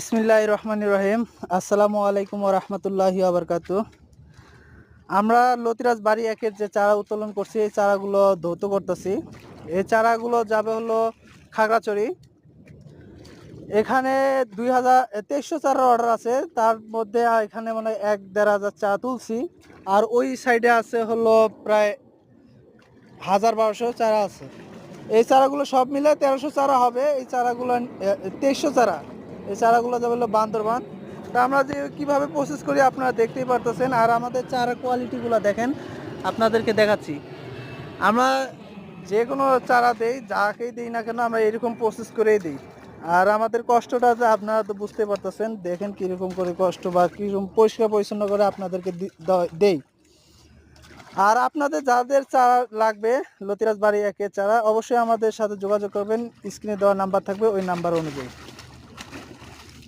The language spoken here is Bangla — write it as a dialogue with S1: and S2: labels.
S1: বিসমিল্লাহির রহমানির রহিম। আসসালামু আলাইকুম ওয়া রাহমাতুল্লাহি ওয়া বারাকাতুহু। আমরা লতিরাজ বাড়ি একের যে চারা উত্তোলন করছি এই চারাগুলো ধৌত করতেছি। এই চারাগুলো যাবে হলো খাগড়াছড়ি। এখানে 2300 চারার অর্ডার আছে, তার মধ্যে এখানে মানে 1-1.5 চারা তুলছি। আর ওই সাইডে আছে হলো প্রায় 1000-1200 চারা আছে। এই চারাগুলো সব মিলে 1300 চারা হবে। এই চারাগুলো 2300 চারা, এই চারাগুলো যাবে হলো বান্দরবান। তা আমরা যে কীভাবে প্রসেস করি আপনারা দেখতেই পারতেছেন। আর আমাদের চারা কোয়ালিটিগুলো দেখেন, আপনাদেরকে দেখাচ্ছি। আমরা যে কোনো চারা দেই, যাকেই দিই না কেন আমরা এরকম প্রসেস করেই দিই। আর আমাদের কষ্টটা যে আপনারা তো বুঝতে পারতেছেন, দেখেন কীরকম করে কষ্ট বা কীরকম পরিষ্কার পরিচ্ছন্ন করে আপনাদেরকে দেই। আর আপনাদের যাদের চারা লাগবে লতিরাজ বাড়ি একের চারা, অবশ্যই আমাদের সাথে যোগাযোগ করবেন। স্ক্রিনে দেওয়া নাম্বার থাকবে, ওই নাম্বার অনুযায়ী।